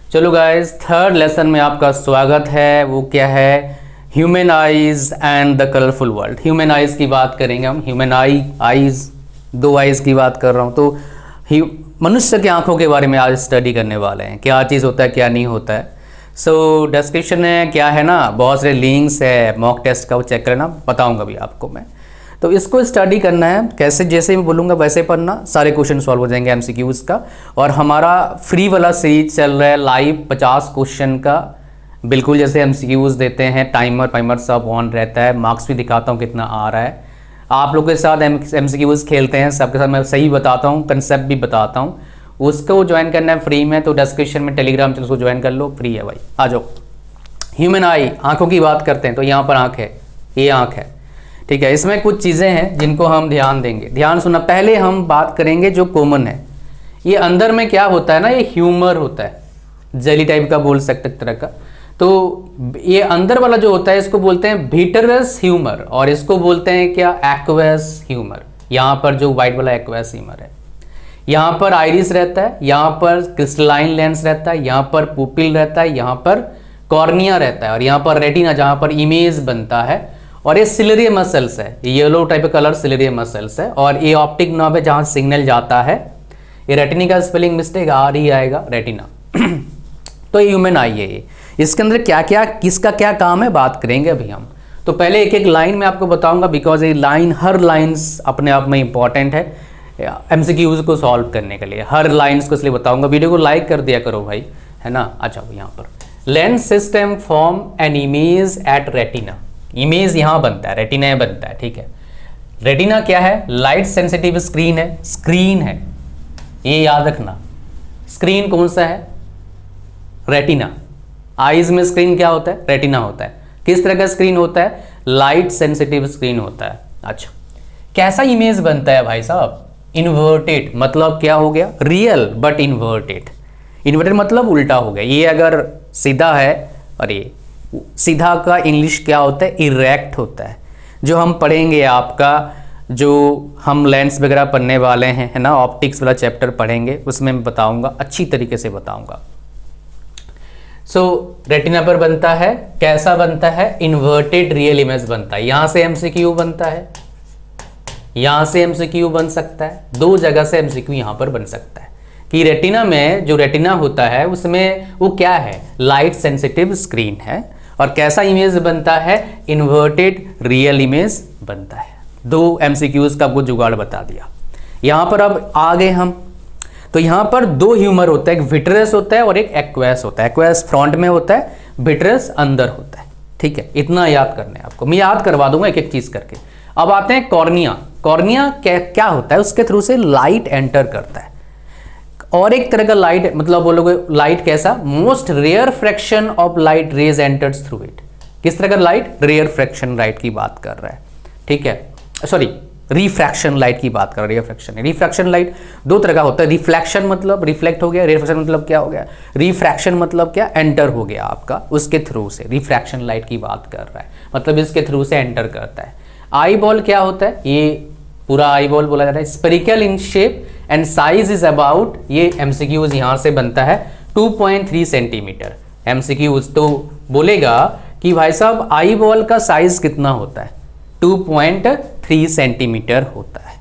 चलो guys, third lesson में आपका स्वागत है। वो क्या है? Human eyes and the colourful world. Human eyes की बात करेंगे हम। ह्यूमन आइज, दो आइज की बात कर रहा हूँ। तो मनुष्य की आंखों के बारे में आज स्टडी करने वाले हैं, क्या चीज़ होता है क्या नहीं होता है। सो डिस्क्रिप्शन में क्या है ना, बहुत सारे लिंक्स है मॉक टेस्ट का, वो चेक करना, बताऊँगा भी आपको मैं। तो इसको स्टडी करना है कैसे, जैसे मैं बोलूँगा वैसे पढ़ना, सारे क्वेश्चन सॉल्व हो जाएंगे एमसीक्यूज़ का। और हमारा फ्री वाला सीरीज चल रहा है लाइव 50 क्वेश्चन का, बिल्कुल जैसे एमसीक्यूज़ देते हैं, टाइमर सब ऑन रहता है, मार्क्स भी दिखाता हूँ कितना आ रहा है। आप लोगों के साथ एमसीक्यूज़ खेलते हैं, सबके साथ मैं सही बताता हूँ, कंसेप्ट भी बताता हूँ। उसको ज्वाइन करना है फ्री में, तो डिस्क्रिप्शन में टेलीग्राम चैनल को ज्वाइन कर लो, फ्री है भाई, आ जाओ। ह्यूमन आई, आँखों की बात करते हैं। तो यहाँ पर आँख है, ये आँख है, ठीक है। इसमें कुछ चीज़ें हैं जिनको हम ध्यान देंगे, ध्यान सुनना। पहले हम बात करेंगे जो कॉमन है। ये अंदर में क्या होता है ना, ये ह्यूमर होता है, जेली टाइप का बोल सकते तरह का। तो ये अंदर वाला जो होता है इसको बोलते हैं विट्रस ह्यूमर, और इसको बोलते हैं क्या, एक्वस ह्यूमर। यहाँ पर जो व्हाइट वाला एक्वस ह्यूमर है, यहाँ पर आइरिस रहता है, यहाँ पर क्रिस्टलाइन लेंस रहता है, यहाँ पर पुपिल रहता है, यहाँ पर कॉर्निया रहता है, और यहाँ पर रेटिना जहाँ पर इमेज बनता है। और ये सिलेरियम मसल्स है, येलो टाइप का कलर सिलेरियम मसल्स है। और ये ऑप्टिक नर्व है जहाँ सिग्नल जाता है। ये रेटिना का स्पेलिंग मिस्टेक आ रही आएगा, रेटिना। तो ये ह्यूमन आई है। ये इसके अंदर क्या क्या, किसका क्या काम है, बात करेंगे अभी हम। तो पहले एक एक लाइन में आपको बताऊंगा, बिकॉज ये लाइन, हर लाइन्स अपने आप में इंपॉर्टेंट है एमसीक्यूज को सॉल्व करने के लिए। हर लाइन्स को इसलिए बताऊंगा। वीडियो को लाइक कर दिया करो भाई, है ना। अच्छा, यहाँ पर lens system form an image at retina. Image यहाँ बनता है, रेटिना में बनता है, ठीक है। रेटिना क्या है? लाइट सेंसिटिव स्क्रीन है, स्क्रीन है, ये याद रखना। स्क्रीन कौन सा है? रेटिना। आईज में स्क्रीन क्या होता है? रेटिना होता है। किस तरह का स्क्रीन होता है? लाइट सेंसिटिव स्क्रीन होता है। अच्छा, कैसा इमेज बनता है भाई साहब? इन्वर्टेड, मतलब क्या हो गया? Real but inverted. इन्वर्टेड मतलब उल्टा हो गया। ये अगर सीधा है, और ये सीधा का इंग्लिश क्या होता है? इरेक्ट होता है। जो हम पढ़ेंगे आपका, जो हम लेंस वगैरह पढ़ने वाले हैं, है ना, ऑप्टिक्स वाला चैप्टर पढ़ेंगे, उसमें मैं बताऊंगा, अच्छी तरीके से बताऊंगा। सो रेटिना पर बनता है, कैसा बनता है? इन्वर्टेड रियल इमेज बनता है। यहां से एमसीक्यू बनता है, यहां से एमसीक्यू बन सकता है, दो जगह से एमसीक्यू यहां पर बन सकता है कि रेटिना में, जो रेटिना होता है उसमें वो क्या है? लाइट सेंसिटिव स्क्रीन है। और कैसा इमेज बनता है? इन्वर्टेड रियल इमेज बनता है। दो एमसीक्यूज का आपको जुगाड़ बता दिया। यहां पर अब आ गए हम। तो यहां पर दो ह्यूमर होता है, एक विट्रस होता है और एक एक्वस होता है। एक्वस फ्रंट में होता है, विट्रस अंदर होता है, ठीक है। इतना याद करना है आपको, मैं याद करवा दूंगा एक एक चीज करके। अब आते हैं कॉर्निया। कॉर्निया क्या होता है? उसके थ्रू से लाइट एंटर करता है, और एक तरह का लाइट, मतलब बोलोगे लाइट कैसा? Most rare fraction of light rays enters through it. किस तरह का लाइट? रेयर फ्रैक्शन लाइट की बात कर रहा है, ठीक है। सॉरी, रिफ्रैक्शन लाइट की बात कर रहा है। रिफ्रैक्शन, रिफ्रैक्शन लाइट दो तरह का होता है। रिफ्लेक्शन मतलब रिफ्लेक्ट हो गया, रिफ्रैक्शन मतलब क्या हो गया? रिफ्रैक्शन मतलब क्या? एंटर हो गया आपका उसके थ्रू से। रिफ्रैक्शन लाइट की बात कर रहा है, मतलब इसके थ्रू से एंटर करता है। आई बॉल क्या होता है? ये पूरा आई बॉल बोला जाता है। Spherical in shape and size is about, ये एमसीक्यूज यहां से बनता है 2.3 सेंटीमीटर। एमसीक्यूज तो बोलेगा कि भाई साहब आई बॉल का साइज कितना होता है? 2.3 सेंटीमीटर होता है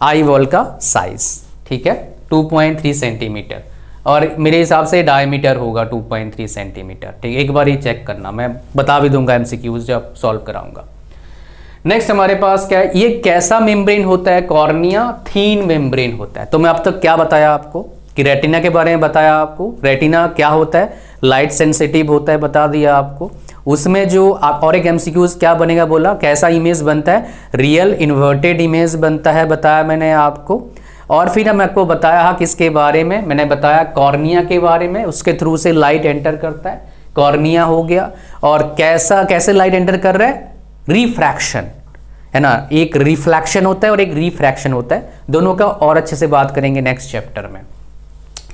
आई बॉल का साइज, ठीक है, 2.3 सेंटीमीटर। और मेरे हिसाब से डायमीटर होगा 2.3 सेंटीमीटर, ठीक है। एक बार ही चेक करना, मैं बता भी दूंगा एमसीक्यूज जब सॉल्व कराऊंगा। नेक्स्ट हमारे पास क्या है? ये कैसा मेम्ब्रेन होता है? कॉर्निया थीन मेम्ब्रेन होता है। तो मैं अब तक क्या बताया आपको कि रेटिना के बारे में बताया आपको। रेटिना क्या होता है? लाइट सेंसिटिव होता है, बता दिया आपको। उसमें जो और एक एमसीक्यूज क्या बनेगा बोला, कैसा इमेज बनता है? रियल इन्वर्टेड इमेज बनता है, बताया मैंने आपको। और फिर मैं आपको बताया किसके बारे में? मैंने बताया कॉर्निया के बारे में, उसके थ्रू से लाइट एंटर करता है, कॉर्निया हो गया। और कैसे लाइट एंटर कर रहा है? रिफ्रैक्शन, है ना। एक रिफ्लेक्शन होता है और एक रिफ्रैक्शन होता है, दोनों का और अच्छे से बात करेंगे नेक्स्ट चैप्टर में।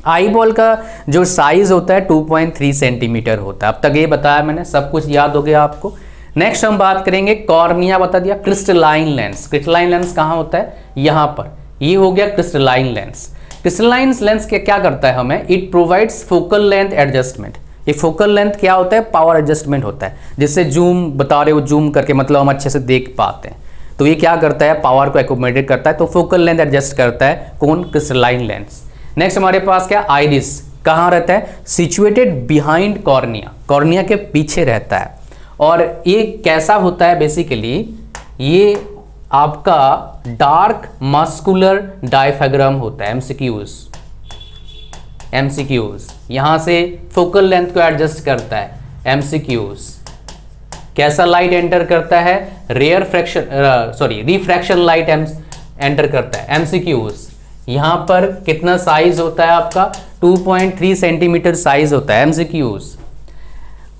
आई बॉल का जो साइज होता है 2.3 सेंटीमीटर होता है। अब तक ये बताया मैंने, सब कुछ याद हो गया आपको। नेक्स्ट हम बात करेंगे कॉर्निया, बता दिया। क्रिस्टलाइन लेंस, क्रिस्टलाइन लेंस कहाँ होता है? यहाँ पर, ये हो गया क्रिस्टलाइन लेंस। क्रिस्टलाइन लेंस क्या करता है हमें, it provides focal length adjustment. ये फोकल लेंथ क्या होता है, पावर एडजस्टमेंट होता है, जिससे जूम बता रहे हो जूम करके मतलब हम अच्छे से देख पाते हैं। तो ये क्या करता है, पावर को एकोमोडेट करता है, तो फोकल लेंथ एडजस्ट करता है कौन, क्रिस्टलाइन लेंस। नेक्स्ट हमारे पास क्या, आइरिस कहाँ रहता है, सिचुएटेड बिहाइंड कॉर्निया, कॉर्निया के पीछे रहता है। और ये कैसा होता है, बेसिकली ये आपका डार्क मस्कुलर डायफ्राम होता है, एमसीक्यूज यहां से फोकल लेंथ को एडजस्ट करता है। एमसीक्यूज कैसा लाइट एंटर करता है, रिफ्रैक्शन लाइट एंटर करता है। एमसीक्यूज यहां पर कितना साइज होता है आपका, 2.3 सेंटीमीटर साइज होता है एमसीक्यूज।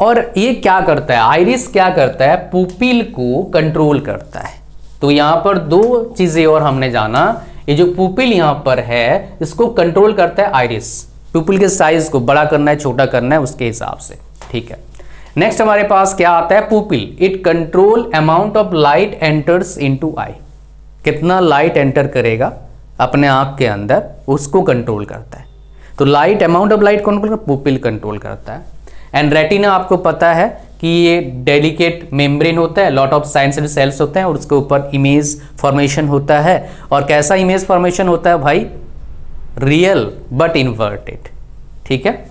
और ये क्या करता है, आइरिस क्या करता है, पुपिल को कंट्रोल करता है। तो यहां पर दो चीजें और हमने जाना, ये जो पुपिल यहां पर है इसको कंट्रोल करता है आइरिस, पुपिल के साइज को बड़ा करना है छोटा करना है उसके हिसाब से, ठीक है। नेक्स्ट हमारे पास क्या आता है, pupil it control amount of light enters into I, कितना लाइट एंटर करेगा अपने आंख के अंदर उसको कंट्रोल करता है। तो लाइट, अमाउंट ऑफ लाइट कौन, पुपिल कंट्रोल करता है। एंड रेटिना आपको पता है कि ये डेलिकेट मेम्ब्रेन होता है, लॉट ऑफ साइनसाइड सेल्स होते हैं और उसके ऊपर इमेज फॉर्मेशन होता है। और कैसा इमेज फॉर्मेशन होता है भाई, रियल बट इन्वर्टेड, ठीक है।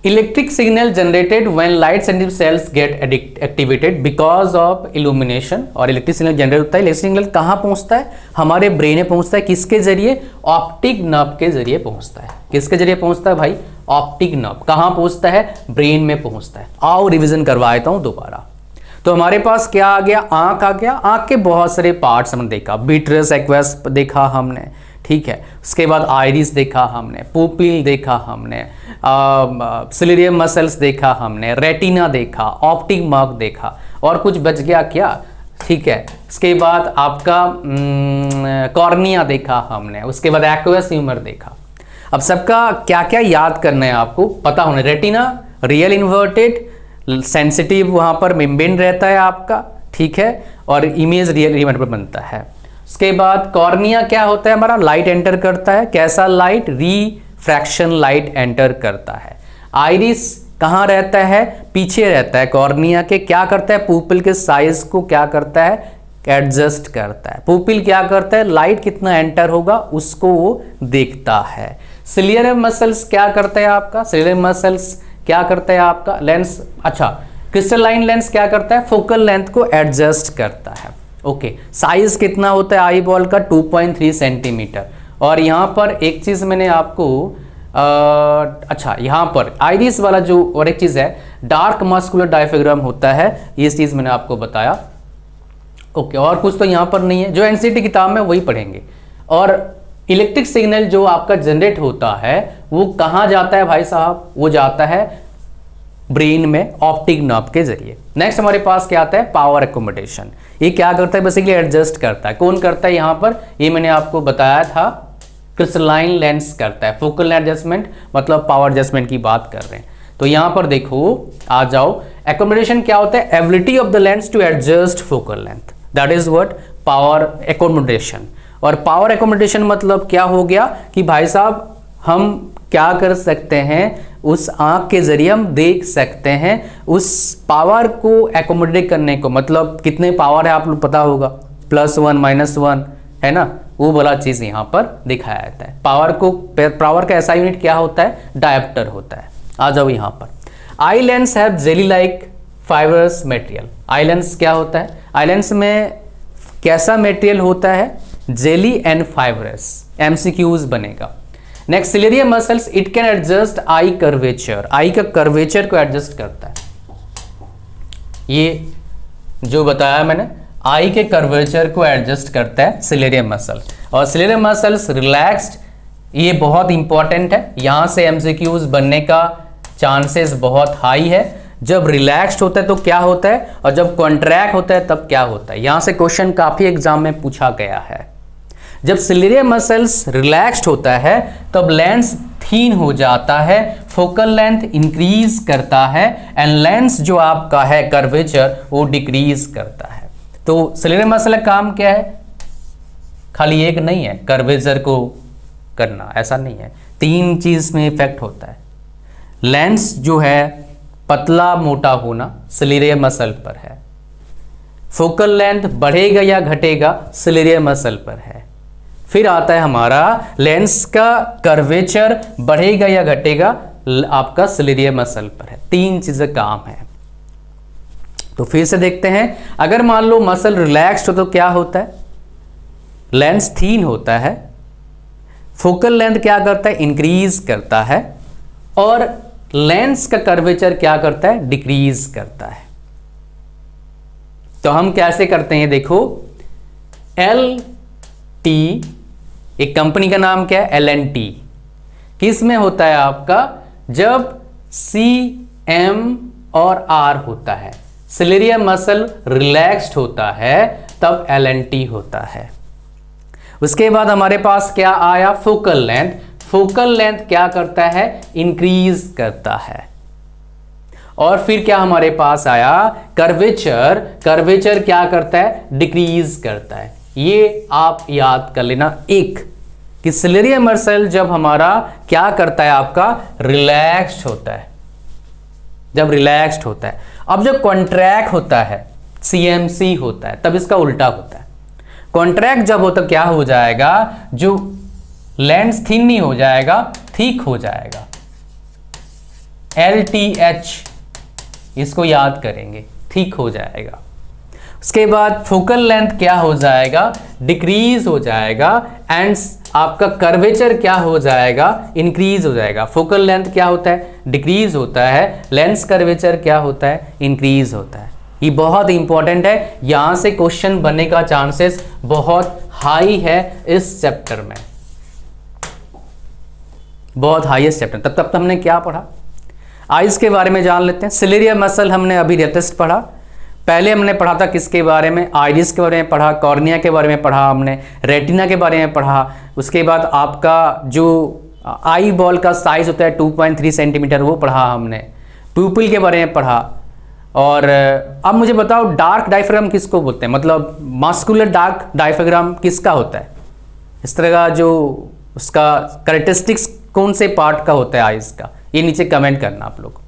Electric signal generated when light sensitive sales gate activated because of illumination. और इलेक्ट्रिक सिग्नल जनरेट होता है, इलेक्ट्रिक सिग्नल कहाँ पहुंचता है, हमारे ब्रेन में पहुंचता है, किसके जरिए, ऑप्टिक नर्व के जरिए पहुंचता है। किसके जरिए पहुंचता है भाई, ऑप्टिक नर्व। कहाँ पहुंचता है, ब्रेन में पहुंचता है। आओ रिविजन करवा देता हूं दोबारा। तो हमारे पास क्या आ गया, आंख आ गया, आंख के बहुत सारे पार्ट्स हमने देखा, विट्रियस एक्वस देखा हमने, ठीक है। उसके बाद आइरिस देखा हमने, पुपिल देखा हमने, सिलिरियम मसल्स देखा हमने, रेटिना देखा, ऑप्टिक नर्व देखा, और कुछ बच गया क्या, ठीक है। उसके बाद आपका कॉर्निया देखा हमने, उसके बाद एक्वस ह्यूमर देखा। अब सबका क्या क्या याद करना है आपको पता होना, रेटिना रियल इन्वर्टेड सेंसिटिव वहां पर मेम्ब्रेन रहता है आपका, ठीक है, और इमेज रियल इमेज पर बनता है। उसके बाद कॉर्निया क्या होता है हमारा, लाइट एंटर करता है, कैसा लाइट, रिफ्रैक्शन लाइट एंटर करता है। आइरिस कहाँ रहता है, पीछे रहता है कॉर्निया के, क्या करता है, पुपिल के साइज को क्या करता है, एडजस्ट करता है। पुपिल क्या करता है, लाइट कितना एंटर होगा उसको वो देखता है। सिलियरम मसल्स क्या करता है आपका, सिलियरम मसल्स क्या करता है आपका, लेंस, अच्छा क्रिस्टलाइन लेंस क्या करता है, फोकल लेंथ को एडजस्ट करता है। ओके, साइज कितना होता है आई बॉल का, 2.3 सेंटीमीटर। और यहाँ पर एक चीज मैंने आपको अच्छा यहाँ पर आइरिस वाला जो और एक चीज है, डार्क मस्कुलर डायफ्राम होता है, ये चीज मैंने आपको बताया। ओके, और कुछ तो यहाँ पर नहीं है, जो एनसीईआरटी किताब में वही पढ़ेंगे। और इलेक्ट्रिक सिग्नल जो आपका जनरेट होता है वो कहाँ जाता है भाई साहब, वो जाता है ब्रेन में ऑप्टिक नर्व के जरिए। नेक्स्ट हमारे पास क्या आता है, पावर एकोमोडेशन। ये क्या करता है, बेसिकली एडजस्ट करता है। कौन करता है यहाँ पर, ये मैंने आपको बताया था, क्रिस्टलाइन लेंस करता है। फोकल एडजस्टमेंट मतलब पावर एडजस्टमेंट की बात कर रहे हैं। तो यहाँ पर देखो, आ जाओ, एकोमोडेशन क्या होता है, ability of the lens to adjust focal length, that is what power accommodation. और पावर एकोमोडेशन मतलब क्या हो गया कि भाई साहब हम क्या कर सकते हैं, उस आंख के जरिए हम देख सकते हैं उस पावर को एकोमोडेट करने को, मतलब कितने पावर है आप लोग पता होगा, +1 -1 है ना, वो वाला चीज यहाँ पर दिखाया जाता है। पावर का ऐसा यूनिट क्या होता है, डायोप्टर होता है। आ जाओ यहाँ पर, eye lens have jelly like fibrous material. Eye lens क्या होता है, आई लेंस में कैसा मटेरियल होता है, जेली एंड फाइबरस। एमसीक्यूज बनेगा। Next, ciliary muscles it can adjust eye curvature, eye का कर्वेचर को एडजस्ट करता है। ये जो बताया मैंने, आई के कर्वेचर को एडजस्ट करता है सिलियरियम मसल। और सिलियरियम मसल्स रिलैक्स्ड, ये बहुत इंपॉर्टेंट है, यहां से एमसीक्यूज बनने का चांसेस बहुत हाई है। जब रिलैक्स्ड होता है तो क्या होता है, और जब कॉन्ट्रैक्ट होता है तब क्या होता है। यहां से क्वेश्चन काफी एग्जाम में पूछा गया है। जब सिलियरियम मसल्स रिलैक्स्ड होता है तब लेंस थीन हो जाता है, फोकल लेंथ इंक्रीज करता है, एंड लेंस जो आपका है कर्वेचर वो डिक्रीज करता है। तो सिलियरियम मसल का काम क्या है, खाली एक नहीं है, कर्वेचर को करना, ऐसा नहीं है। 3 चीज़ में इफेक्ट होता है। लेंस जो है पतला मोटा होना सिलेरियम मसल पर है। फोकल लेंथ बढ़ेगा या घटेगा सिलेरियम मसल पर है। फिर आता है हमारा लेंस का कर्वेचर बढ़ेगा या घटेगा आपका सिलेरियम मसल पर है। 3 चीजें काम है। तो फिर से देखते हैं, अगर मान लो मसल रिलैक्स्ड हो तो क्या होता है, लेंस थीन होता है, फोकल लेंथ क्या करता है, इंक्रीज करता है, और लेंस का कर्वेचर क्या करता है, डिक्रीज करता है। तो हम कैसे करते हैं, देखो LT, एक कंपनी का नाम क्या है, LNT, किस में होता है आपका, जब CM और R होता है, सिलेरियम मसल रिलैक्स्ड होता है, तब LNT होता है। उसके बाद हमारे पास क्या आया, फोकल लेंथ। फोकल लेंथ क्या करता है, इंक्रीज करता है। और फिर क्या हमारे पास आया, कर्वेचर। कर्वेचर क्या करता है, डिक्रीज करता है। ये आप याद कर लेना एक, कि सिलेरियम मसल जब हमारा क्या करता है, आपका रिलैक्स्ड होता है, जब रिलैक्स्ड होता है। अब जब कॉन्ट्रैक्ट होता है, CMC होता है, तब इसका उल्टा होता है। कॉन्ट्रैक्ट जब हो तो क्या हो जाएगा, जो लेंस थिन नहीं हो जाएगा, थिक हो जाएगा, LTH, इसको याद करेंगे, थिक हो जाएगा। उसके बाद फोकल लेंथ क्या हो जाएगा, डिक्रीज हो जाएगा, एंड आपका कर्वेचर क्या हो जाएगा, इंक्रीज हो जाएगा। फोकल लेंथ क्या होता है, डिक्रीज होता है, लेंस कर्वेचर क्या होता है, इंक्रीज होता है। ये बहुत इंपॉर्टेंट है, यहां से क्वेश्चन बनने का चांसेस बहुत हाई है इस चैप्टर में, बहुत हाईएस्ट चैप्टर। तब तक हमने क्या पढ़ा, आइज के बारे में जान लेते हैं। सिलेरियम मसल हमने अभी लेटेस्ट पढ़ा। पहले हमने पढ़ा था किसके बारे में, आइरिस के बारे में पढ़ा, कॉर्निया के बारे में पढ़ा हमने, रेटिना के बारे में पढ़ा। उसके बाद आपका जो आई बॉल का साइज होता है 2.3 सेंटीमीटर, वो पढ़ा हमने। प्यूपिल के बारे में पढ़ा। और अब मुझे बताओ, डार्क डायफ्राम किसको बोलते हैं, मतलब मास्कुलर डार्क डायफ्राम किसका होता है, इस तरह का जो उसका कैरेक्टरिस्टिक्स कौन से पार्ट का होता है आइज का, ये नीचे कमेंट करना आप लोग।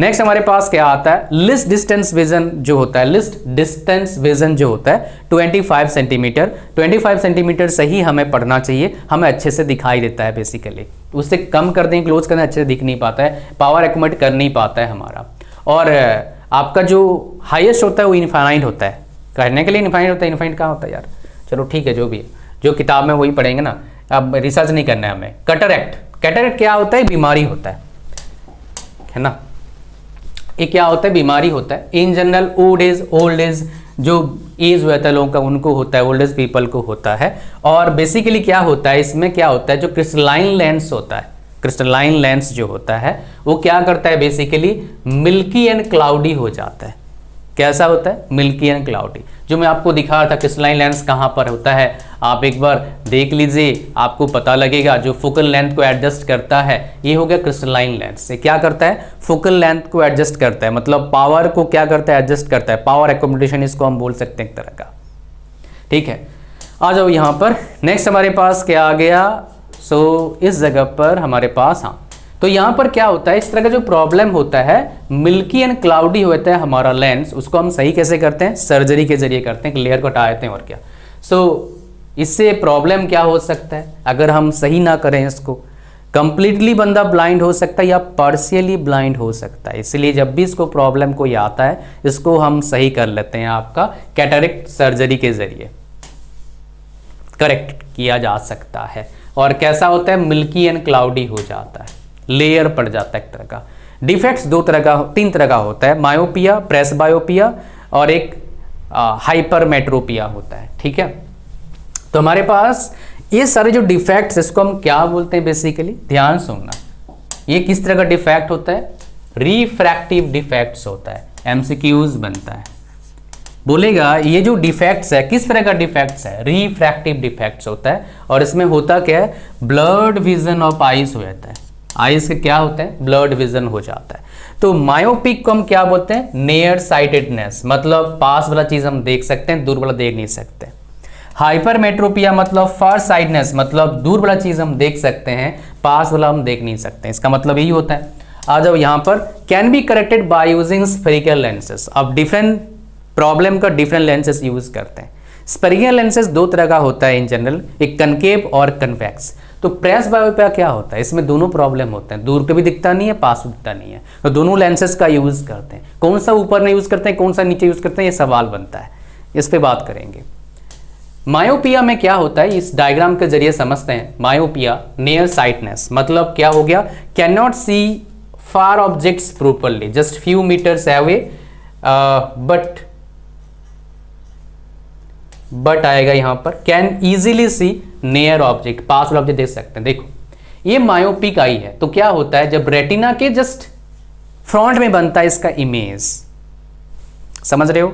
नेक्स्ट हमारे पास क्या आता है, लिस्ट डिस्टेंस विजन जो होता है, लिस्ट डिस्टेंस विजन जो होता है 25 सेंटीमीटर। 25 सेंटीमीटर से ही हमें पढ़ना चाहिए, हमें अच्छे से दिखाई देता है बेसिकली। उससे कम कर दें, क्लोज करना अच्छे से दिख नहीं पाता है, पावर एकोमोडेट कर नहीं पाता है हमारा। और आपका जो हाईएस्ट होता है वो इनफाइनाइट होता है, कहने के लिए इनफाइनाइट होता है। इनफाइनाइट कहाँ होता है यार, चलो ठीक है, जो भी है, जो किताब में वही पढ़ेंगे ना, अब रिसर्च नहीं करना है हमें। कैटरेक्ट, कैटरेक्ट क्या होता है, बीमारी होता है ना, ये क्या होता है, बीमारी होता है। इन जनरल ओल्ड एज जो एज होता है लोगों का, उनको होता है, ओल्ड एज पीपल को होता है। और बेसिकली क्या होता है, इसमें क्या होता है, जो क्रिस्टलाइन लेंस होता है, क्रिस्टलाइन लेंस जो होता है वो क्या करता है, बेसिकली मिल्की एंड क्लाउडी हो जाता है। कैसा होता है, मिल्की एंड क्लाउडी। जो मैं आपको दिखा रहा था क्रिस्टलाइन लेंस कहाँ पर होता है, आप एक बार देख लीजिए, आपको पता लगेगा। जो फोकल लेंथ को एडजस्ट करता है, ये हो गया क्रिस्टलाइन लेंस। ये क्या करता है, फोकल लेंथ को एडजस्ट करता है, मतलब पावर को क्या करता है, एडजस्ट करता है। पावर एकोमोडेशन इसको हम बोल सकते हैं एक तरह का, ठीक है। आ जाओ यहाँ पर, नेक्स्ट हमारे पास क्या आ गया, सो इस जगह पर हमारे पास, हाँ, तो यहाँ पर क्या होता है, इस तरह का जो प्रॉब्लम होता है, मिल्की एंड क्लाउडी होता है हमारा लेंस, उसको हम सही कैसे करते हैं, सर्जरी के जरिए करते हैं, लेयर को हटा देते हैं, और क्या। सो इससे प्रॉब्लम क्या हो सकता है, अगर हम सही ना करें इसको, कंप्लीटली बंदा ब्लाइंड हो सकता है या पार्शियली ब्लाइंड हो सकता है। इसलिए जब भी इसको प्रॉब्लम कोई आता है, इसको हम सही कर लेते हैं, आपका कैटरेक्ट सर्जरी के जरिए करेक्ट किया जा सकता है। और कैसा होता है, मिल्की एंड क्लाउडी हो जाता है, लेयर पड़ जाता है एक तरह का। डिफेक्ट्स 3 तरह का होता है, मायोपिया, प्रेसबायोपिया, और एक हाइपरमेट्रोपिया होता है, ठीक है। तो हमारे पास ये सारे जो डिफेक्ट्स, इसको हम क्या बोलते हैं बेसिकली, ध्यान सुनना। ये किस तरह का डिफेक्ट होता है, रिफ्रैक्टिव डिफेक्ट्स होता है। एमसीक्यूज बनता है, बोलेगा ये जो डिफेक्ट्स है किस तरह का डिफेक्ट्स है, रिफ्रैक्टिव डिफेक्ट्स होता है। और इसमें होता क्या है, ब्लड विजन ऑफ आइज हो जाता है, आइज के क्या होता है, ब्लड विजन हो जाता है। तो मायोपिक को हम क्या बोलते हैं, नियर साइटेडनेस, मतलब पास वाला चीज हम देख सकते हैं, दूर वाला देख नहीं सकते। हाइपरमेट्रोपिया मतलब फार साइडनेस, मतलब दूर वाला चीज हम देख सकते हैं, पास वाला हम देख नहीं सकते, इसका मतलब यही होता है। आ जाओ यहाँ पर, can be corrected by using spherical lenses. अब डिफरेंट प्रॉब्लम का डिफरेंट लेंसेज यूज करते हैं। स्फेरिकल लेंसेज दो तरह का होता है इन जनरल, एक कनकेव और कन्वेक्स। तो प्रेस बायोपिया क्या होता है, इसमें दोनों प्रॉब्लम होते हैं, दूर का भी दिखता नहीं है, पास भी दिखता नहीं है, तो दोनों लेंसेज का यूज करते हैं। कौन सा ऊपर में यूज करते हैं, कौन सा नीचे यूज करते हैं, ये सवाल बनता है, इस पे बात करेंगे। मायोपिया में क्या होता है, इस डायग्राम के जरिए समझते हैं। मायोपिया नियर साइटनेस, मतलब क्या हो गया, can not see far objects properly just few metres away, but आएगा यहां पर can easily see near object, पास वाला ऑब्जेक्ट देख सकते हैं। देखो ये मायोपिक आई है, तो क्या होता है, जब रेटिना के जस्ट फ्रंट में बनता है इसका इमेज, समझ रहे हो,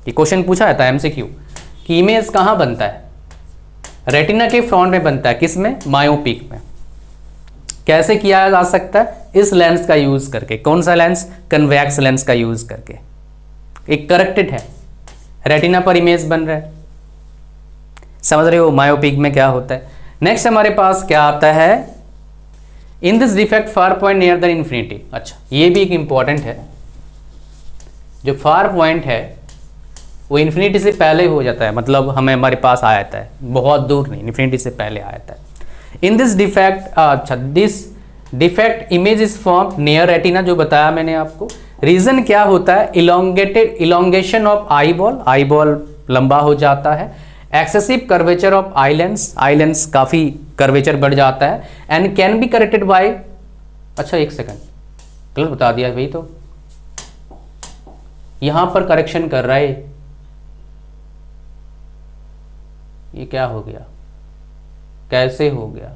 ये क्वेश्चन पूछा जाता है एमसीक्यू कि इमेज कहां बनता है, रेटिना के फ्रंट में बनता है, किसमें, मायोपिक में। कैसे किया जा सकता है, इस लेंस का यूज करके। कौन सा लेंस, कन्वेक्स लेंस का यूज करके। एक करेक्टेड है, रेटिना पर इमेज बन रहा है, समझ रहे हो मायोपिक में क्या होता है। नेक्स्ट हमारे पास क्या आता है, in this defect far point near the infinity. अच्छा ये भी एक इंपॉर्टेंट है, जो फार पॉइंट है वो इन्फिनिटी से पहले हो जाता है, मतलब हमें हमारे पास आ जाता है, बहुत दूर नहीं, इन्फिनिटी से पहले आ जाता है। इन दिस डिफेक्ट, अच्छा this defect image is form near retina, जो बताया मैंने आपको। रीजन क्या होता है, इलोंगेशन ऑफ आई बॉल लंबा हो जाता है, excessive curvature of eye lens काफी कर्वेचर बढ़ जाता है, and can be corrected bye, अच्छा एक सेकंड गलत बता दिया भाई, तो यहां पर करेक्शन कर रहा है, ये क्या हो गया, कैसे हो गया,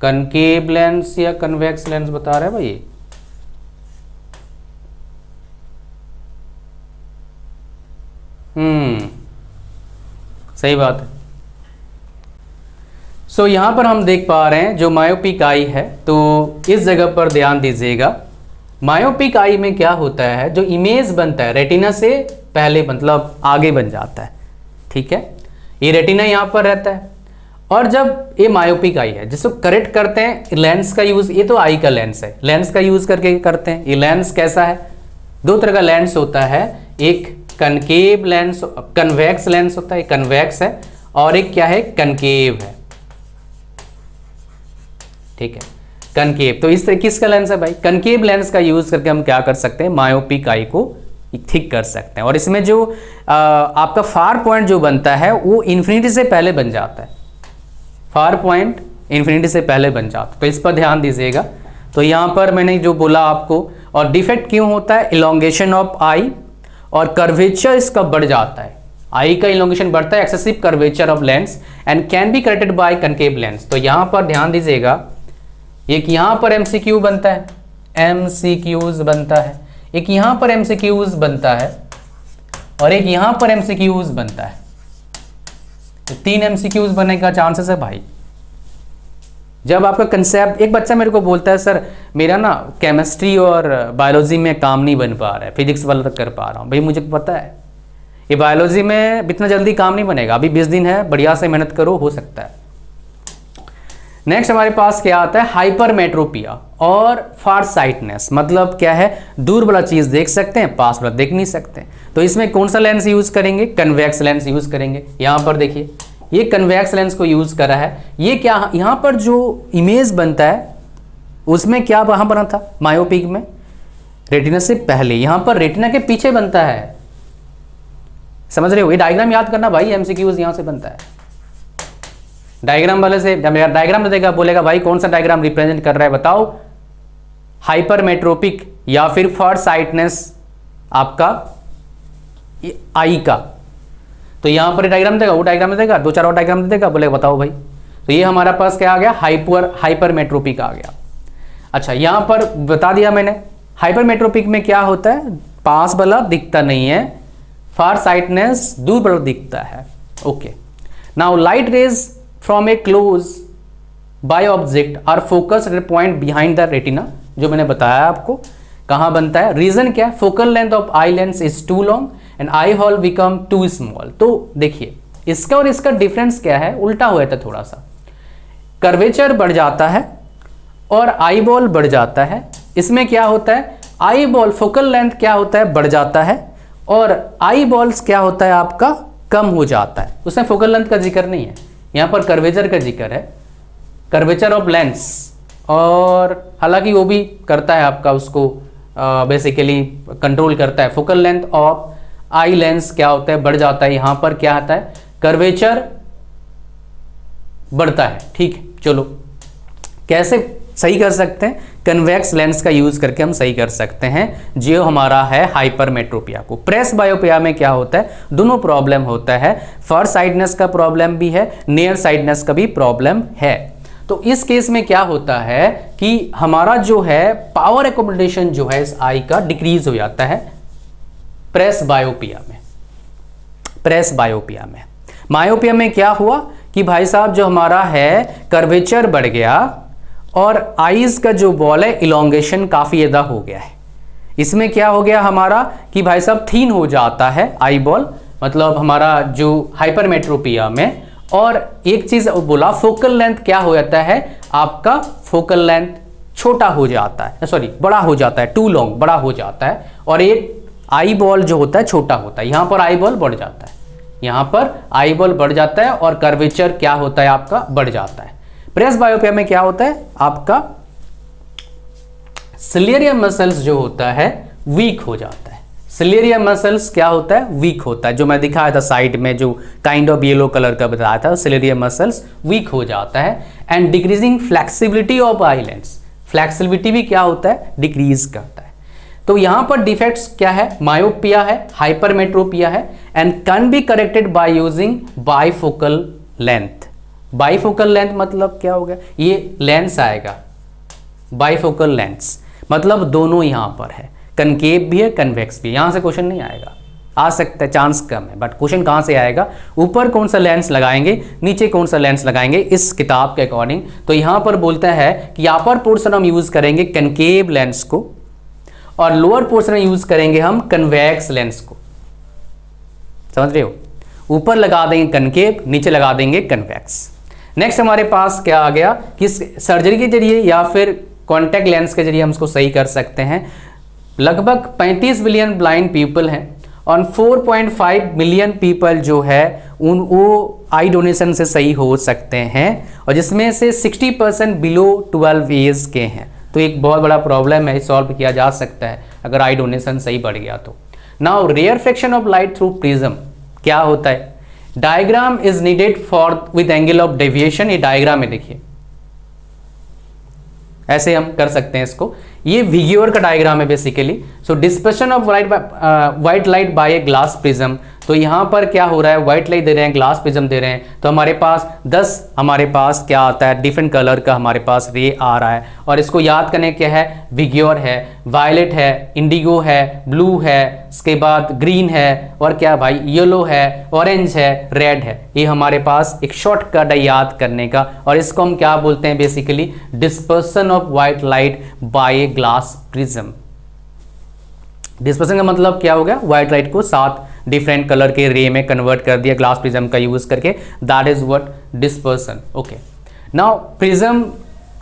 कनकेव लेंस या कन्वेक्स लेंस बता रहा है भाई, सही बात है। सो यहां पर हम देख पा रहे हैं जो मायोपिक आई है, तो इस जगह पर ध्यान दीजिएगा। मायोपिक आई में क्या होता है, जो इमेज बनता है रेटिना से पहले, मतलब आगे बन जाता है, ठीक है। ये रेटिना यहां पर रहता है, और जब ये मायोपिक आई है जिसको करेक्ट करते हैं लेंस का यूज, ये तो आई का लेंस है, लेंस का यूज करके करते हैं। ये लेंस कैसा है, दो तरह का लेंस होता है, एक कनकेव लेंस, कन्वेक्स लेंस होता है, कन्वेक्स है, और एक क्या है, कनकेव है, ठीक है, कनकेव। तो इस तरह किसका लेंस है भाई, कनकेव लेंस का यूज करके हम क्या कर सकते हैं, मायोपिक आई को ठीक कर सकते हैं। और इसमें जो आपका फार पॉइंट जो बनता है वो इन्फिनिटी से पहले बन जाता है, फार पॉइंट इन्फिनिटी से पहले बन जाता है, तो इस पर ध्यान दीजिएगा। तो यहाँ पर मैंने जो बोला आपको, और डिफेक्ट क्यों होता है, इलोंगेशन ऑफ आई, और कर्वेचर इसका बढ़ जाता है, आई का इलोंगेशन बढ़ता है, excessive curvature of lens, and can be corrected bye concave lens. तो यहाँ पर ध्यान दीजिएगा, एक यहाँ पर एमसीक्यू बनता है, एमसीक्यूज बनता है, एक यहाँ पर एमसीक्यूज बनता है, और एक यहाँ पर एमसीक्यूज बनता है, तो 3 एमसीक्यूज बनने का चांसेस है भाई। जब आपका कंसेप्ट, एक बच्चा मेरे को बोलता है सर मेरा ना केमिस्ट्री और बायोलॉजी में काम नहीं बन पा रहा है, फिजिक्स वाला तक कर पा रहा हूँ, भाई मुझे पता है ये बायोलॉजी में इतना जल्दी काम नहीं बनेगा, अभी 20 दिन है, बढ़िया से मेहनत करो, हो सकता है। नेक्स्ट हमारे पास क्या आता है, हाइपरमेट्रोपिया और फार साइटनेस, मतलब क्या है, दूर वाला चीज देख सकते हैं, पास वाला देख नहीं सकते। तो इसमें कौन सा लेंस यूज करेंगे, कन्वेक्स लेंस यूज करेंगे। यहाँ पर देखिए ये कन्वेक्स लेंस को यूज करा है, ये क्या, यहाँ पर जो इमेज बनता है उसमें क्या वहां बना था, मायोपिक में रेटिना से पहले, यहाँ पर रेटिना के पीछे बनता है, समझ रहे हो। ये डायग्राम याद करना भाई, एमसीक्यूज यहाँ से बनता है। डायग्राम वाले से डायग्राम देगा, बोलेगा भाई कौन सा डायग्राम रिप्रेजेंट कर रहा है बताओ, हाइपरमेट्रोपिक या फिर फार साइटनेस आपका आई का। तो यहां पर डायग्राम देगा, वो डायग्राम देगा, 2-4 और डायग्राम देगा, बोलेगा बताओ भाई। तो ये हमारा पास क्या आ गया, हाइपरमेट्रोपिक आ गया। अच्छा यहां पर बता दिया मैंने, हाइपरमेट्रोपिक में क्या होता है, पास वाला दिखता नहीं है, फार साइटनेस दूर वाला दिखता है। Okay, now light rays from a close by object are focused at a point behind the retina, जो मैंने बताया आपको कहाँ बनता है, रीजन क्या है, focal length of eye lens is too long and eye hole become too small. तो देखिए इसका और इसका डिफरेंस क्या है, उल्टा हुआ था थोड़ा सा, कर्वेचर बढ़ जाता है और आई बॉल बढ़ जाता है। इसमें क्या होता है, आई बॉल फोकल लेंथ क्या होता है, बढ़ जाता है और आई बॉल्स क्या होता है आपका, कम हो जाता है। उसमें फोकल लेंथ का जिक्र नहीं है, यहाँ पर कर्वेचर का जिक्र है, कर्वेचर ऑफ लेंस, और हालांकि वो भी करता है आपका उसको बेसिकली कंट्रोल करता है। Focal length of eye lens क्या होता है, बढ़ जाता है, यहाँ पर क्या आता है, कर्वेचर बढ़ता है। ठीक है, चलो कैसे सही कर सकते हैं, कन्वेक्स लेंस का यूज करके हम सही कर सकते हैं जो हमारा है हाइपरमेट्रोपिया को। प्रेस बायोपिया में क्या होता है, दोनों प्रॉब्लम होता है, फार साइडनेस का प्रॉब्लम भी है, नियर साइडनेस का भी प्रॉब्लम है। तो इस केस में क्या होता है कि हमारा जो है पावर एकोमोडेशन जो है इस आई का डिक्रीज हो जाता है प्रेस बायोपिया में। प्रेस बायोपिया में, मायोपिया में क्या हुआ कि भाई साहब जो हमारा है कर्वेचर बढ़ गया और आईज का जो बॉल है इलोंगेशन काफी ज्यादा हो गया है। इसमें क्या हो गया हमारा कि भाई साहब थीन हो जाता है आई बॉल, मतलब हमारा जो हाइपरमेट्रोपिया में। और एक चीज बोला, फोकल लेंथ क्या हो जाता है आपका, फोकल लेंथ छोटा हो जाता है, सॉरी बड़ा हो जाता है, टू लॉन्ग बड़ा हो जाता है, और एक आई बॉल जो होता है छोटा होता है। यहां पर आई बॉल बढ़ जाता है, यहां पर आई बॉल बढ़ जाता है और कर्वेचर क्या होता है आपका, बढ़ जाता है। प्रेस बायोपिया में क्या होता है आपका सिलेरियम मसल्स जो होता है वीक हो जाता है। सिलेरियम मसल्स क्या होता है, वीक होता है, जो मैं दिखाया था साइड में जो काइंड ऑफ येलो कलर का बताया था, सिलेरियम मसल्स वीक हो जाता है। And decreasing flexibility of eye lens, flexibility भी क्या होता है, डिक्रीज करता है। तो यहां पर डिफेक्ट्स क्या है, मायोपिया है, हाइपरमेट्रोपिया है, and can be corrected by using bifocal length. Bifocal length मतलब क्या हो गया, ये लेंस आएगा बाइफोकल लेंस, मतलब दोनों यहां पर है, कनकेव भी है कन्वेक्स भी। यहां से क्वेश्चन नहीं आएगा, आ सकता है, चांस कम है, बट क्वेश्चन कहां से आएगा, ऊपर कौन सा लेंस लगाएंगे, नीचे कौन सा लेंस लगाएंगे इस किताब के अकॉर्डिंग। तो यहां पर बोलता है कि अपर पोर्शन हम यूज करेंगे कनकेव लेंस को और लोअर पोर्शन में यूज करेंगे हम कन्वेक्स लेंस को। समझ रहे हो, ऊपर लगा देंगे कनकेव, नीचे लगा देंगे कन्वेक्स। नेक्स्ट हमारे पास क्या आ गया कि सर्जरी के जरिए या फिर कॉन्टैक्ट लेंस के जरिए हम इसको सही कर सकते हैं। लगभग 35 बिलियन ब्लाइंड पीपल हैं और 4.5 मिलियन पीपल जो है वो आई डोनेशन से सही हो सकते हैं, और जिसमें से 60% बिलो 12 एज के हैं। तो एक बहुत बड़ा प्रॉब्लम है, सॉल्व किया जा सकता है अगर आई डोनेशन सही बढ़ गया तो। Now rarefaction of light through prism क्या होता है, diagram is needed for with angle of deviation. ये डायग्राम है, देखिए ऐसे हम कर सकते हैं इसको, ये विग्योर का डायग्राम है basically. So dispersion of white light by a glass prism. तो यहाँ पर क्या हो रहा है, व्हाइट लाइट दे रहे हैं, ग्लास प्रिज्म दे रहे हैं, तो हमारे पास 10 हमारे पास क्या आता है, डिफरेंट कलर का हमारे पास रे आ रहा है। और इसको याद करने क्या है, विग्योर है, वायलेट है, इंडिगो है, ब्लू है, इसके बाद ग्रीन है, और क्या भाई येलो है, ऑरेंज है, रेड है। ये हमारे पास एक शॉर्टकट है याद करने का, और इसको हम क्या बोलते हैं basically, dispersion of white light by a glass prism. Dispersion का मतलब क्या हो गया, व्हाइट लाइट को 7 डिफरेंट कलर के रे में कन्वर्ट कर दिया ग्लास प्रिज्म का यूज करके, that is what dispersion. Okay, now prism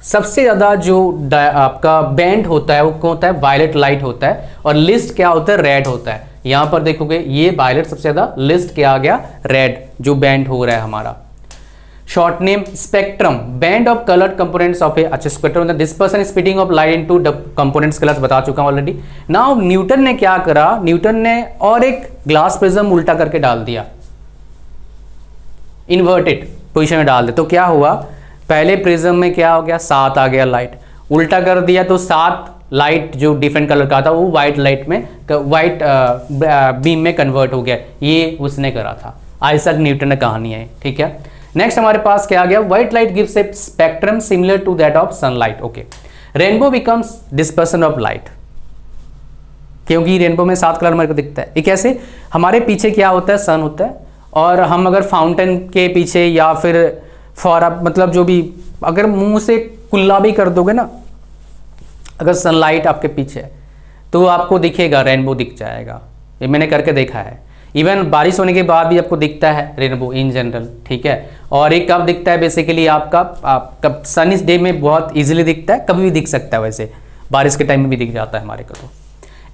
सबसे ज्यादा जो आपका बैंड होता है वो कौन होता है, वायलेट लाइट होता है, और लिस्ट क्या होता है, रेड होता है। यहां पर देखोगे ये वायलेट सबसे ज्यादा, लिस्ट क्या आ गया, रेड जो बैंड हो रहा है हमारा। Short name spectrum, band of coloured components of a, अच्छा spectrum dispersion splitting of light into components colours बता चुका हूं ऑलरेडी। नाउ न्यूटन ने क्या करा, न्यूटन ने और एक ग्लास प्रिज्म उल्टा करके डाल दिया, इन्वर्टेड पोजीशन में डाल दिया। तो क्या हुआ, पहले प्रिज्म में क्या हो गया, 7 आ गया लाइट, उल्टा कर दिया तो 7 लाइट जो डिफरेंट कलर का था वो व्हाइट लाइट में, व्हाइट बीम में कन्वर्ट हो गया। ये उसने करा था, आइजैक न्यूटन ने कहानी है, ठीक है। नेक्स्ट हमारे पास क्या आ गया, white light gives a spectrum similar to that of sunlight. Okay, rainbow becomes dispersion of light, क्योंकि रेनबो में 7 कलर हमारे को दिखता है। ये कैसे, हमारे पीछे क्या होता है, सन होता है, और हम अगर फाउंटेन के पीछे या फिर फौरा मतलब जो भी, अगर मुंह से कुल्ला भी कर दोगे ना, अगर सनलाइट आपके पीछे है तो आपको दिखेगा, रेनबो दिख जाएगा। ये मैंने करके देखा है। इवन बारिश होने के बाद भी आपको दिखता है रेनबो इन जनरल, ठीक है। और ये कब दिखता है बेसिकली आपका सनी डे में बहुत इजीली दिखता है, कभी भी दिख सकता है, वैसे बारिश के टाइम में भी दिख जाता है हमारे को। तो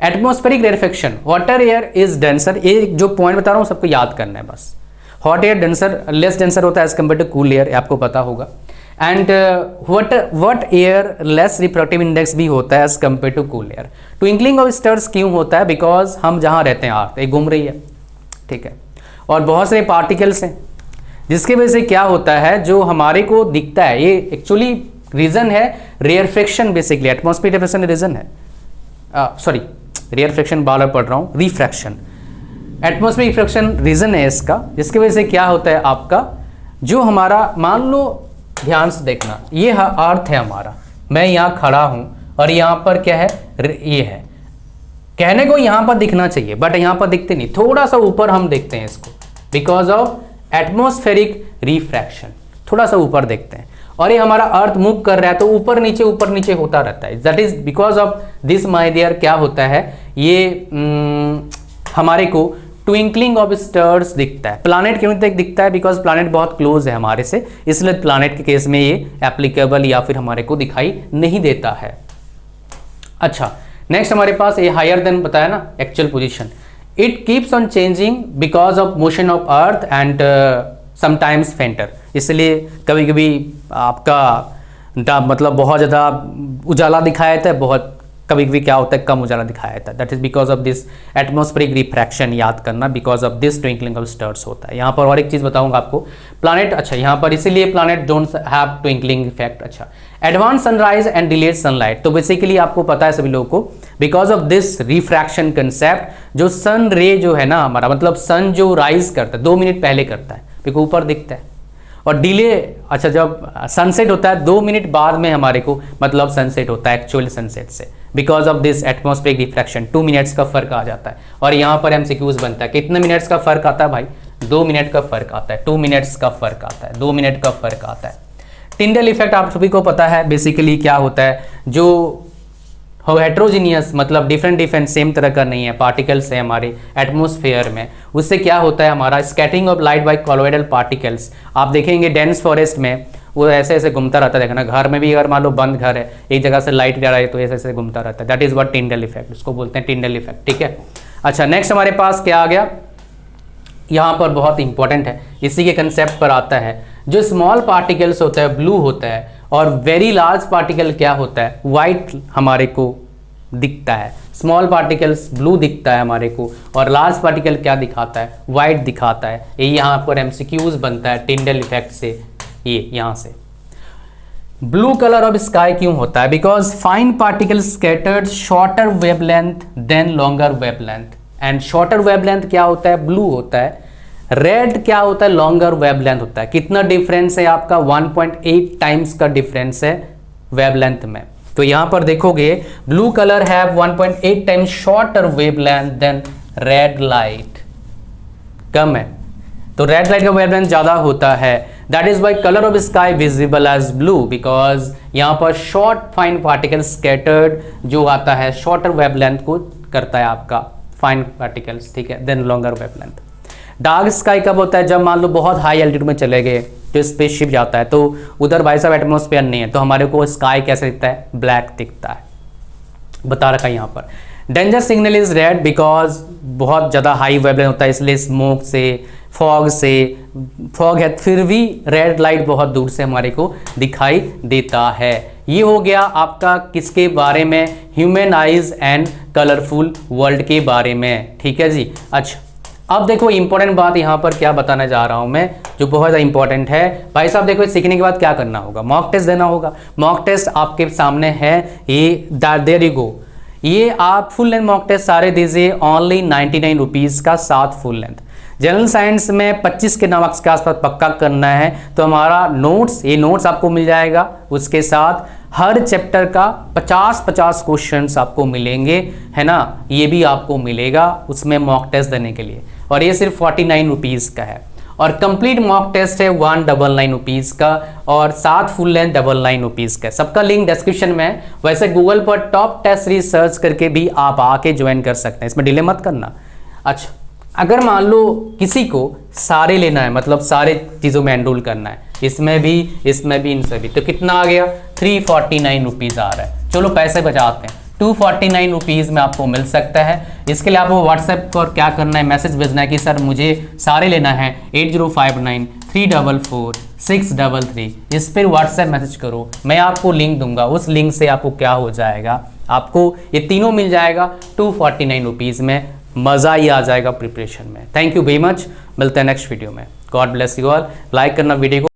atmospheric rarefaction, water air is denser, ये जो पॉइंट बता रहा हूँ सबको याद करना है बस। Hot air denser, less denser होता है as compare to cool air, आपको पता होगा। And hot air less refractive index भी होता है as compare to cool air. Twinkling of stars क्यों होता है? बिकॉज हम जहाँ रहते हैं अर्थ एक घूम रही है, ठीक है, और बहुत सारे पार्टिकल्स हैं, जिसकी वजह से क्या होता है जो हमारे को दिखता है, ये एक्चुअली रीजन है refraction, basically atmospheric refraction reason है, सॉरी रेयरफेक्शन बार पढ़ रहा हूँ, रिफ्रैक्शन, एटमॉस्फेरिक रिफ्रैक्शन रीजन है इसका, जिसकी वजह से क्या होता है आपका जो हमारा, मान लो ध्यान से देखना, ये अर्थ है हमारा, मैं यहाँ खड़ा हूँ और यहाँ पर क्या है, ये है, कहने को यहाँ पर दिखना चाहिए बट यहाँ पर दिखते नहीं, थोड़ा सा ऊपर हम देखते हैं इसको, बिकॉज ऑफ एटमॉस्फेरिक रिफ्रैक्शन, थोड़ा सा ऊपर देखते हैं। और ये हमारा अर्थ मूव कर रहा है तो ऊपर नीचे होता रहता है, that is because of this my dear. क्या होता है ये हमारे को ट्विंकलिंग ऑफ स्टार्स दिखता है। प्लानेट क्यों दिखता है? बिकॉज प्लानेट बहुत क्लोज है हमारे से, इसलिए प्लानेट के केस में ये एप्लीकेबल या फिर हमारे को दिखाई नहीं देता है। अच्छा, नेक्स्ट हमारे पास ये हायर देन बताया ना actual position, it keeps on changing because of motion of earth and sometimes फेंटर, इसलिए कभी कभी आपका मतलब बहुत ज़्यादा उजाला दिखाया जाता है, बहुत कभी कभी क्या होता है कम उजाला दिखाया जाता है, that is because of this atmospheric refraction, याद करना, because of this twinkling of stars होता है। यहाँ पर और एक चीज़ बताऊंगा आपको, प्लानेट, अच्छा यहाँ पर इसीलिए planet don't have twinkling effect. अच्छा, advance sunrise and delayed sunlight, तो बेसिकली आपको पता है सभी लोगों को, because of this refraction concept, जो सन रे जो है ना हमारा, मतलब सन जो राइज करता है 2 मिनट पहले करता है, बिकॉज ऊपर दिखता है, और डिले, अच्छा जब सनसेट होता है 2 मिनट बाद में हमारे को मतलब सनसेट होता है एक्चुअल सनसेट से, because of this atmospheric refraction 2 minutes का फर्क आ जाता है। और यहाँ पर एमसीक्यूज बनता है, कितने मिनट्स का फर्क आता है भाई? 2 मिनट का फर्क आता है, 2 मिनट्स का फर्क आता है, 2 मिनट का फर्क आता है। टिंडल इफेक्ट आप सभी को पता है, बेसिकली क्या होता है, जो हेट्रोजीनियस मतलब डिफरेंट सेम तरह का नहीं है, पार्टिकल्स है हमारे एटमॉस्फेयर में, उससे क्या होता है हमारा scattering of light by colloidal particles. आप देखेंगे डेंस फॉरेस्ट में वो ऐसे ऐसे घूमता रहता है, देखना घर में भी अगर मान लो बंद घर है, एक जगह से लाइट जा रहा है तो ऐसे ऐसे घूमता रहता है, that is what Tyndall effect, उसको बोलते हैं टिंडल इफेक्ट, ठीक है। अच्छा, नेक्स्ट हमारे पास क्या आ गया, यहाँ पर बहुत इंपॉर्टेंट है, इसी के कंसेप्ट पर आता है, जो स्मॉल पार्टिकल्स होता है ब्लू होता है, और वेरी लार्ज पार्टिकल क्या होता है, वाइट हमारे को दिखता है। स्मॉल पार्टिकल्स ब्लू दिखता है हमारे को, और लार्ज पार्टिकल क्या दिखाता है, वाइट दिखाता है। ये यहाँ पर एमसीक्यूज बनता है टिंडल इफेक्ट से, ये यहाँ से। ब्लू कलर ऑफ स्काई क्यों होता है? Because fine particles scattered shorter wavelength then longer wavelength, and shorter wavelength क्या होता है, ब्लू होता है, रेड क्या होता है, लॉन्गर वेवलेंथ होता है। कितना डिफरेंस है आपका? 1.8 टाइम्स का डिफरेंस है वेवलेंथ में। तो यहां पर देखोगे ब्लू कलर है 1.8 times shorter wavelength than red light, कम है, तो रेड लाइट का वेवलेंथ ज्यादा होता है। That is why colour of sky visible as blue, because यहां पर शॉर्ट फाइन पार्टिकल स्कैटर्ड जो आता है शॉर्टर वेवलेंथ को करता है आपका फाइन पार्टिकल्स, ठीक है, then longer wavelength. Dark sky कब होता है? जब मान लो बहुत हाई एल्टीट्यूड में चले गए, जो स्पेसशिप जाता है तो उधर भाई साहब एटमॉस्फेयर नहीं है, तो हमारे को स्काई कैसे दिखता है, ब्लैक दिखता है, बता रखा है यहाँ पर। Danger signal is red because बहुत ज़्यादा हाई वेवलेंथ होता है, इसलिए स्मोक से, फॉग है, फिर भी रेड लाइट बहुत दूर से हमारे को दिखाई देता है। ये हो गया आपका किसके बारे में, human eyes and colourful world के बारे में, ठीक है जी। अच्छा, अब देखो इंपॉर्टेंट बात यहाँ पर क्या बताने जा रहा हूँ मैं, जो बहुत ज़्यादा इंपॉर्टेंट है भाई साहब। देखो सीखने के बाद क्या करना होगा, मॉक टेस्ट देना होगा। मॉक टेस्ट आपके सामने है, ये देयर यू गो, ये आप फुल लेंथ मॉक टेस्ट सारे दीजिए, ओनली 99 रुपीज़ का 7 फुल लेंथ। जनरल साइंस में 25 के मार्क्स के आसपास पक्का करना है, तो हमारा नोट्स, ये नोट्स आपको मिल जाएगा, उसके साथ हर चैप्टर का 50-50 क्वेश्चंस आपको मिलेंगे, है ना, ये भी आपको मिलेगा उसमें मॉक टेस्ट देने के लिए, और ये सिर्फ 49 रुपीज़ का है। और कंप्लीट मॉक टेस्ट है 199 रुपीज़ का, और 7 फुल लेंथ 99 रुपीज़ का। सबका लिंक डिस्क्रिप्शन में है। वैसे गूगल पर टॉप टेस्ट सीरीज सर्च करके भी आप आके ज्वाइन कर सकते हैं, इसमें डिले मत करना। अच्छा, अगर मान लो किसी को सारे लेना है, मतलब सारे चीज़ों में एनरोल करना है, इसमें भी इनसे भी, तो कितना आ गया 349 रुपीज़ आ रहा है। चलो पैसे बचाते हैं, 249 रुपीज़ में आपको मिल सकता है। इसके लिए आपको व्हाट्सएप पर क्या करना है, मैसेज भेजना है कि सर मुझे सारे लेना है 8059 344 633। इस पर व्हाट्सएप मैसेज करो, मैं आपको लिंक दूंगा। उस लिंक से आपको क्या हो जाएगा, आपको ये तीनों मिल जाएगा 249 रुपीज़ में। मज़ा ही आ जाएगा प्रिपरेशन में। थैंक यू वेरी मच, मिलते हैं नेक्स्ट वीडियो में। God bless you all. Like करना वीडियो को।